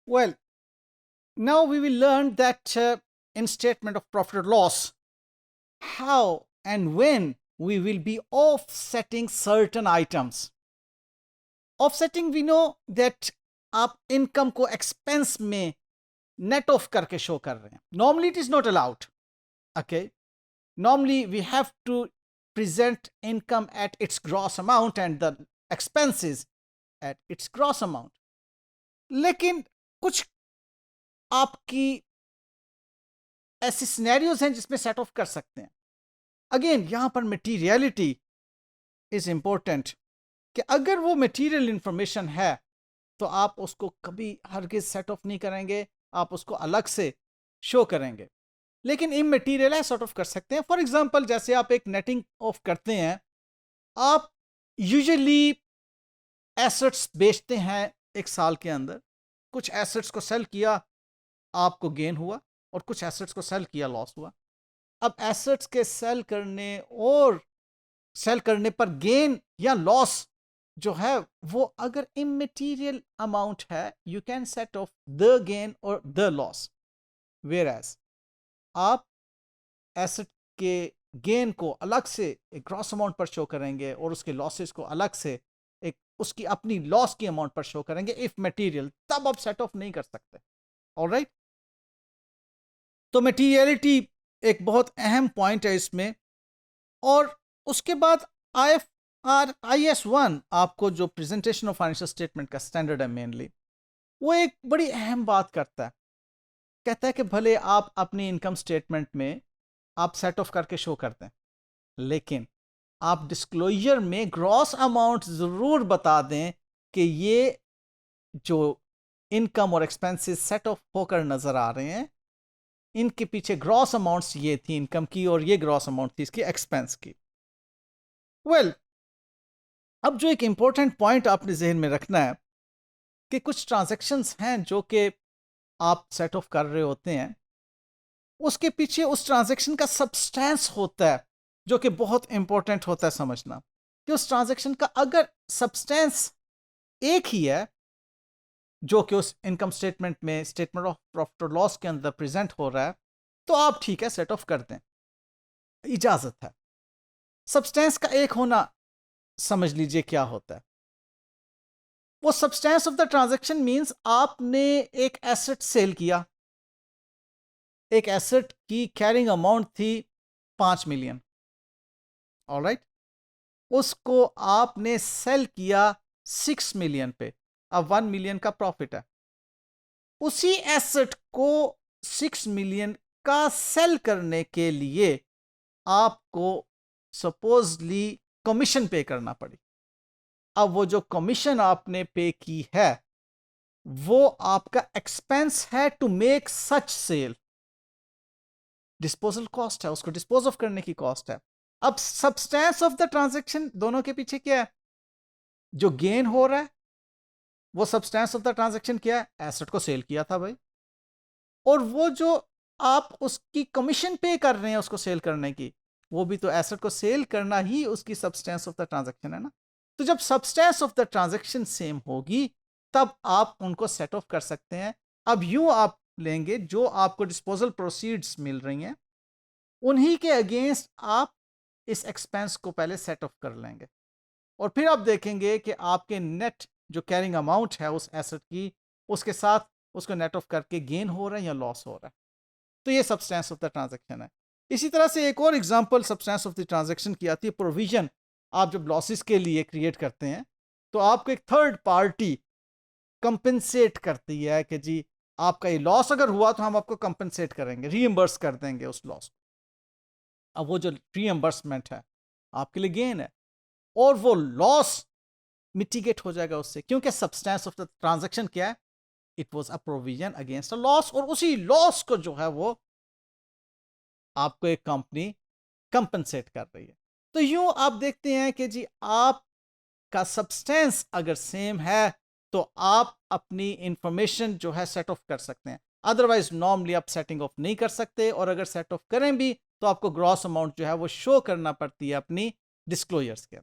Well, now we will learn that in statement of profit or loss, how and when we will be offsetting certain items. Offsetting, we know that आप income को expense में net of करके show कर रहे हैं. Normally it is not allowed. Okay, normally we have to present income at its gross amount and the expenses at its gross amount. लेकिन कुछ आपकी ऐसी सिनेरियोज हैं जिसमें सेट ऑफ कर सकते हैं. अगेन यहां पर मटीरियलिटी इज इंपॉर्टेंट कि अगर वो मटीरियल इंफॉर्मेशन है तो आप उसको कभी हरगिज सेट ऑफ नहीं करेंगे, आप उसको अलग से शो करेंगे. लेकिन इमटेरियल है सॉर्ट ऑफ कर सकते हैं. फॉर एग्जांपल जैसे आप एक नेटिंग ऑफ करते हैं, आप यूजुअली एसेट्स बेचते हैं एक साल के अंदर. कुछ एसेट्स को सेल किया, आपको गेन हुआ, और कुछ एसेट्स को सेल किया, लॉस हुआ. अब एसेट्स के सेल करने और सेल करने पर गेन या लॉस जो है वो अगर इमटेरियल अमाउंट है, you can set of the gain और द लॉस. वेयर एज आप एसेट के गेन को अलग से एक ग्रॉस अमाउंट पर शो करेंगे और उसके लॉसेस को अलग से एक उसकी अपनी लॉस की अमाउंट पर शो करेंगे इफ मटेरियल, तब आप सेट ऑफ नहीं कर सकते. ऑलराइट, तो मटेरियलिटी एक बहुत अहम पॉइंट है इसमें. और उसके बाद IAS 1 आपको जो प्रेजेंटेशन ऑफ फाइनेंशियल स्टेटमेंट का स्टैंडर्ड है मेनली, वो एक बड़ी अहम बात करता है. कहता है कि भले आप अपनी इनकम स्टेटमेंट में आप सेट ऑफ करके शो करते हैं, लेकिन आप डिस्क्लोजर में ग्रॉस अमाउंट जरूर बता दें कि ये जो इनकम और एक्सपेंसेस सेट ऑफ होकर नजर आ रहे हैं, इनके पीछे ग्रॉस अमाउंट्स ये थी इनकम की और ये ग्रॉस अमाउंट थी इसकी एक्सपेंस की. वेल, अब जो एक इंपॉर्टेंट पॉइंट आपने जहन में रखना है कि कुछ ट्रांजैक्शंस हैं जो कि आप सेट ऑफ कर रहे होते हैं, उसके पीछे उस ट्रांजैक्शन का सब्सटेंस होता है जो कि बहुत इंपॉर्टेंट होता है समझना. कि उस ट्रांजैक्शन का अगर सब्सटेंस एक ही है जो कि उस इनकम स्टेटमेंट में स्टेटमेंट ऑफ प्रॉफिट और लॉस के अंदर प्रेजेंट हो रहा है, तो आप ठीक है सेट ऑफ कर दें, इजाजत है. सब्सटेंस का एक होना समझ लीजिए क्या होता है. वो substance of the transaction means आपने एक एसेट सेल किया. एक एसेट की कैरिंग अमाउंट थी 5 मिलियन. ऑलराइट, उसको आपने सेल किया 6 मिलियन पे. अब 1 मिलियन का प्रॉफिट है. उसी एसेट को 6 मिलियन का सेल करने के लिए आपको सपोजली कमीशन पे करना पड़ी. अब वो जो कमीशन आपने पे की है वो आपका एक्सपेंस है to make such sale. Disposal cost है, उसको डिस्पोज ऑफ करने की कॉस्ट है. अब सब्सटेंस ऑफ द ट्रांजैक्शन दोनों के पीछे क्या है? जो गेन हो रहा है वो सब्सटेंस ऑफ द ट्रांजैक्शन क्या है? एसेट को सेल किया था भाई. और वो जो आप उसकी कमीशन पे कर रहे हैं उसको सेल करने की, वो भी तो एसेट को सेल करना ही उसकी सब्सटेंस ऑफ द ट्रांजैक्शन है ना. तो जब substance of the transaction same होगी तब आप उनको सेट ऑफ कर सकते हैं. अब यूं आप लेंगे जो आपको डिस्पोजल प्रोसीड्स मिल रही हैं, उन्हीं के अगेंस्ट आप इस एक्सपेंस को पहले सेट ऑफ कर लेंगे और फिर आप देखेंगे कि आपके नेट जो कैरिंग अमाउंट है उस एसेट की, उसके साथ उसको नेट ऑफ करके गेन हो रहा है या लॉस हो रहा है. तो ये सब्सटेंस ऑफ द ट्रांजैक्शन है. इसी तरह से एक और example substance of the transaction की आती है प्रोविजन. आप जब लॉसेस के लिए क्रिएट करते हैं तो आपको एक थर्ड पार्टी कंपेंसेट करती है कि जी आपका ये लॉस अगर हुआ तो हम आपको कंपेंसेट करेंगे, रीइंबर्स कर देंगे उस लॉस को. अब वो जो रीइंबर्समेंट है आपके लिए गेन है और वो लॉस मिटिगेट हो जाएगा उससे, क्योंकि सब्सटेंस ऑफ द ट्रांजैक्शन क्या है? It was a provision against a loss, और उसी लॉस को जो है वो आपको एक कंपनी कंपनसेट कर रही है. तो यूं आप देखते हैं कि जी आपका सब्सटेंस अगर सेम है तो आप अपनी इंफॉर्मेशन जो है सेट ऑफ कर सकते हैं. अदरवाइज नॉर्मली आप सेटिंग ऑफ नहीं कर सकते, और अगर सेट ऑफ करें भी तो आपको ग्रॉस अमाउंट जो है वो शो करना पड़ती है अपनी डिस्क्लोजर्स के.